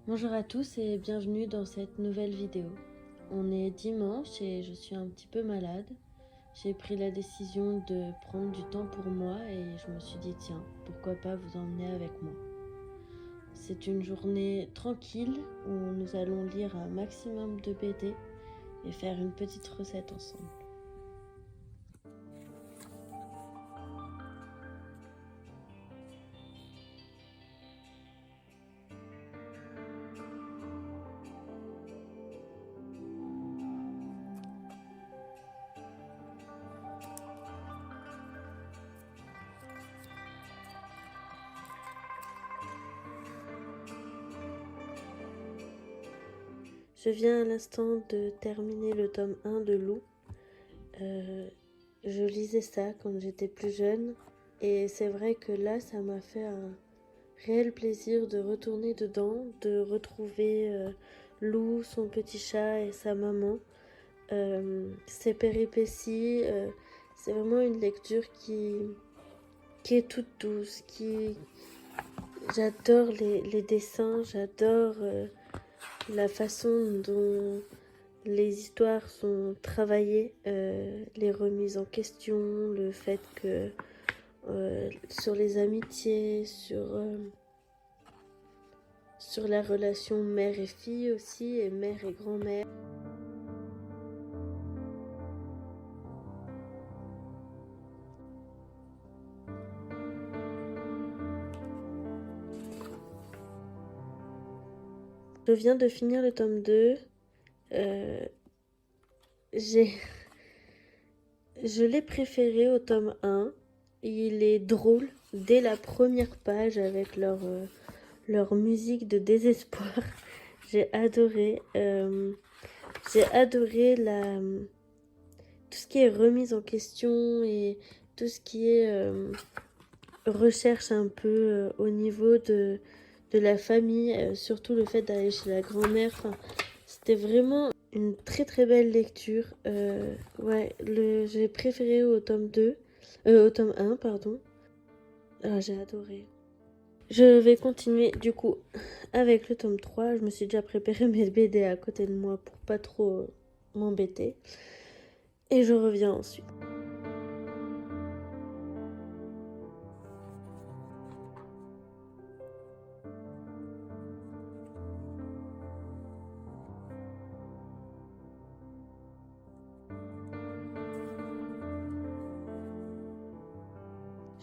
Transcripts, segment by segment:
Bonjour à tous et bienvenue dans cette nouvelle vidéo. On est dimanche et je suis un petit peu malade. J'ai pris la décision de prendre du temps pour moi et je me suis dit tiens, pourquoi pas vous emmener avec moi. C'est une journée tranquille où nous allons lire un maximum de BD et faire une petite recette ensemble. Je viens à l'instant de terminer le tome 1 de Lou. Je lisais ça quand j'étais plus jeune et c'est vrai que là ça m'a fait un réel plaisir de retourner dedans, de retrouver Lou, son petit chat et sa maman, ses péripéties. C'est vraiment une lecture qui est toute douce, J'adore les dessins, j'adore la façon dont les histoires sont travaillées, les remises en question, le fait que sur les amitiés, sur la relation mère et fille aussi, et mère et grand-mère. Je viens de finir le tome 2. J'ai... Je l'ai préféré au tome 1. Il est drôle dès la première page avec leur musique de désespoir. J'ai adoré. J'ai adoré tout ce qui est remise en question et tout ce qui est recherche un peu au niveau de la famille, surtout le fait d'aller chez la grand-mère. Enfin, c'était vraiment une très très belle lecture. Ouais, j'ai préféré au tome 2, au tome 1, pardon. Ah, j'ai adoré. Je vais continuer du coup avec le tome 3. Je me suis déjà préparé mes BD à côté de moi pour pas trop m'embêter. Et je reviens ensuite.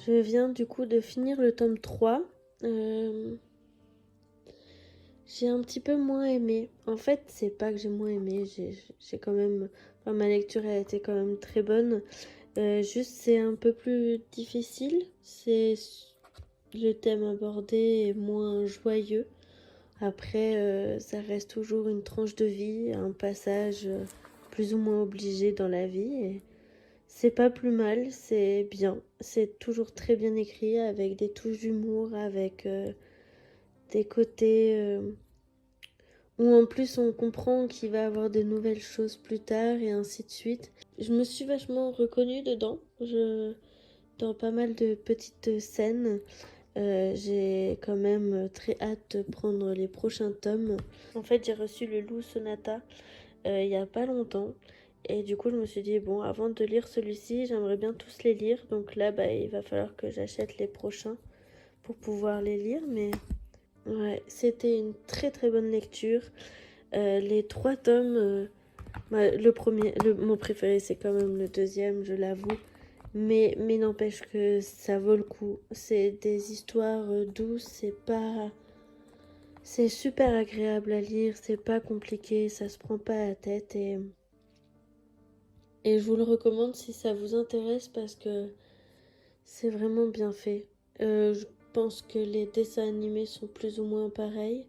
Je viens du coup de finir le tome 3. J'ai un petit peu moins aimé. En fait, c'est pas que j'ai moins aimé, j'ai quand même... Enfin, ma lecture a été quand même très bonne. Juste, c'est un peu plus difficile. Le thème abordé est moins joyeux. Après, ça reste toujours une tranche de vie, un passage plus ou moins obligé dans la vie. Et c'est pas plus mal, c'est bien. C'est toujours très bien écrit, avec des touches d'humour, avec des côtés où en plus on comprend qu'il va y avoir de nouvelles choses plus tard et ainsi de suite. Je me suis vachement reconnue dedans, dans pas mal de petites scènes. J'ai quand même très hâte de prendre les prochains tomes. En fait, j'ai reçu le Loup Sonata il y a pas longtemps. Et du coup, je me suis dit, bon, avant de lire celui-ci, j'aimerais bien tous les lire. Donc là, bah, il va falloir que j'achète les prochains pour pouvoir les lire. Mais ouais, c'était une très très bonne lecture. Les 3 tomes, mon préféré, c'est quand même le deuxième, je l'avoue. Mais n'empêche que ça vaut le coup. C'est des histoires douces, c'est super agréable à lire, c'est pas compliqué, ça se prend pas la tête et je vous le recommande si ça vous intéresse parce que c'est vraiment bien fait. Je pense que les dessins animés sont plus ou moins pareils.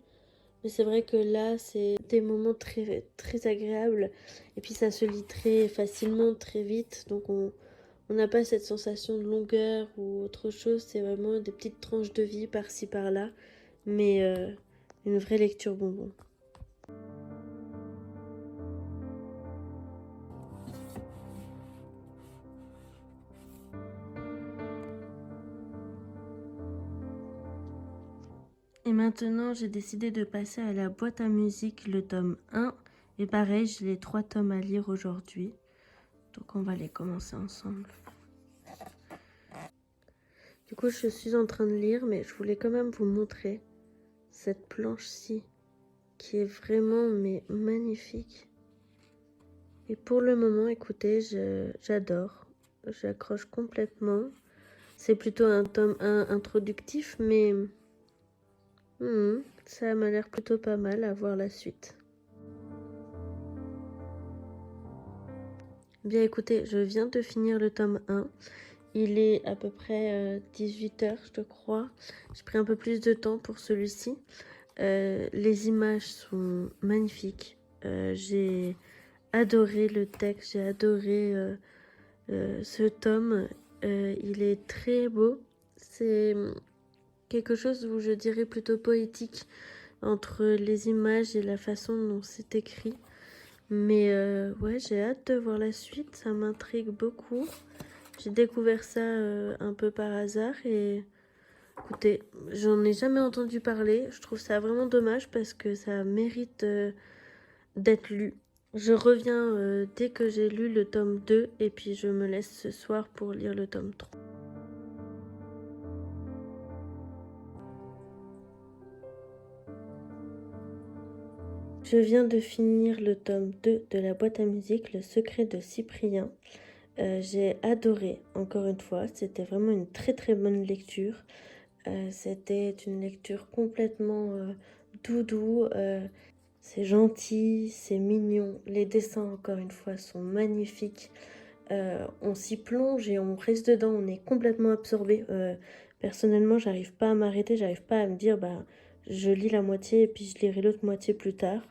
Mais c'est vrai que là, c'est des moments très, très agréables. Et puis ça se lit très facilement, très vite. Donc on n'a pas cette sensation de longueur ou autre chose. C'est vraiment des petites tranches de vie par-ci par-là. Mais une vraie lecture bonbon. Et maintenant, j'ai décidé de passer à la boîte à musique, le tome 1. Et pareil, j'ai les 3 tomes à lire aujourd'hui. Donc on va les commencer ensemble. Du coup, je suis en train de lire, mais je voulais quand même vous montrer cette planche-ci, qui est vraiment magnifique. Et pour le moment, écoutez, j'adore. J'accroche complètement. C'est plutôt un tome 1 introductif, mais ça m'a l'air plutôt pas mal à voir la suite. Bien écoutez, je viens de finir le tome 1. Il est à peu près 18 h, je crois. J'ai pris un peu plus de temps pour celui-ci. Les images sont magnifiques. J'ai adoré le texte, j'ai adoré ce tome. Il est très beau. C'est quelque chose où je dirais plutôt poétique entre les images et la façon dont c'est écrit. Mais ouais, j'ai hâte de voir la suite, ça m'intrigue beaucoup. J'ai découvert ça un peu par hasard et écoutez, j'en ai jamais entendu parler. Je trouve ça vraiment dommage parce que ça mérite d'être lu. Je reviens dès que j'ai lu le tome 2 et puis je me laisse ce soir pour lire le tome 3. Je viens de finir le tome 2 de la boîte à musique, Le secret de Cyprien. J'ai adoré, encore une fois, c'était vraiment une très très bonne lecture. C'était une lecture complètement doudou, c'est gentil, c'est mignon, les dessins encore une fois sont magnifiques. On s'y plonge et on reste dedans, on est complètement absorbé. Personnellement, j'arrive pas à m'arrêter, j'arrive pas à me dire bah je lis la moitié et puis je lirai l'autre moitié plus tard.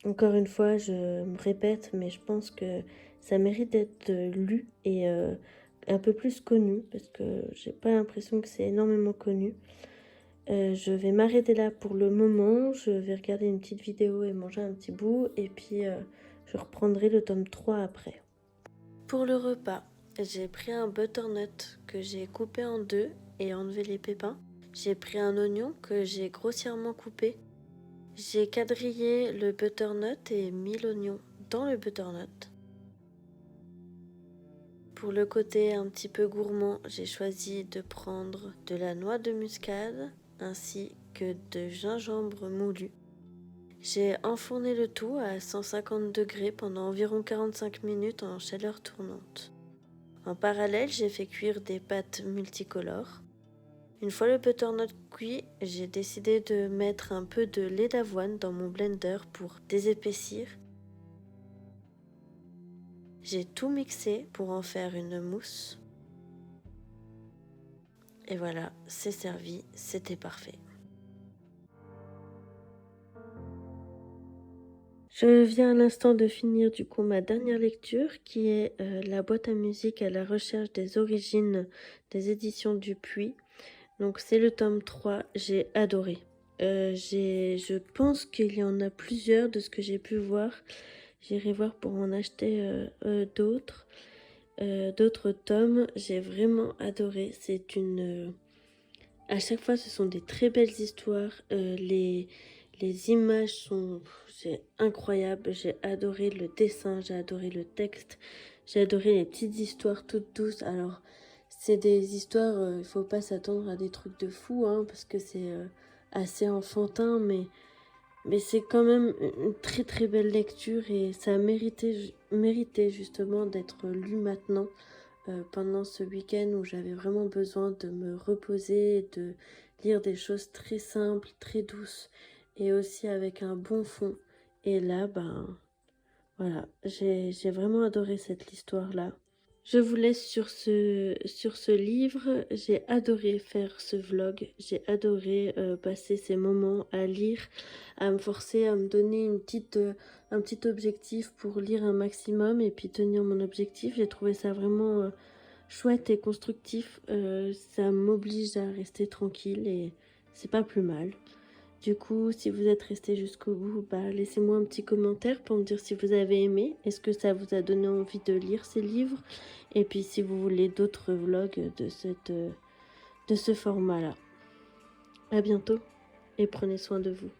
Encore une fois, je me répète, mais je pense que ça mérite d'être lu et un peu plus connu, parce que j'ai pas l'impression que c'est énormément connu. Je vais m'arrêter là pour le moment, je vais regarder une petite vidéo et manger un petit bout, et puis je reprendrai le tome 3 après. Pour le repas, j'ai pris un butternut que j'ai coupé en deux et enlevé les pépins. J'ai pris un oignon que j'ai grossièrement coupé. J'ai quadrillé le butternut et mis l'oignon dans le butternut. Pour le côté un petit peu gourmand, j'ai choisi de prendre de la noix de muscade ainsi que de gingembre moulu. J'ai enfourné le tout à 150 degrés pendant environ 45 minutes en chaleur tournante. En parallèle, j'ai fait cuire des pâtes multicolores. Une fois le butternut cuit, j'ai décidé de mettre un peu de lait d'avoine dans mon blender pour désépaissir. J'ai tout mixé pour en faire une mousse. Et voilà, c'est servi, c'était parfait. Je viens à l'instant de finir du coup ma dernière lecture qui est la boîte à musique à la recherche des origines des éditions Dupuis. Donc c'est le tome 3, j'ai adoré. Je pense qu'il y en a plusieurs de ce que j'ai pu voir. J'irai voir pour en acheter d'autres tomes. J'ai vraiment adoré. C'est une... à chaque fois, ce sont des très belles histoires. Les images sont... c'est incroyable. J'ai adoré le dessin, j'ai adoré le texte. J'ai adoré les petites histoires toutes douces. Alors, c'est des histoires, il faut pas s'attendre à des trucs de fou, hein, parce que c'est assez enfantin, mais c'est quand même une très très belle lecture et ça méritait justement d'être lu maintenant pendant ce week-end où j'avais vraiment besoin de me reposer, de lire des choses très simples, très douces et aussi avec un bon fond. Et là, ben voilà, j'ai vraiment adoré cette histoire-là. Je vous laisse sur ce livre. J'ai adoré faire ce vlog. J'ai adoré passer ces moments à lire, à me forcer à me donner un petit objectif pour lire un maximum et puis tenir mon objectif. J'ai trouvé ça vraiment chouette et constructif. Ça m'oblige à rester tranquille et c'est pas plus mal. Du coup, si vous êtes resté jusqu'au bout, bah, laissez-moi un petit commentaire pour me dire si vous avez aimé. Est-ce que ça vous a donné envie de lire ces livres? Et puis si vous voulez d'autres vlogs de ce format-là. À bientôt et prenez soin de vous.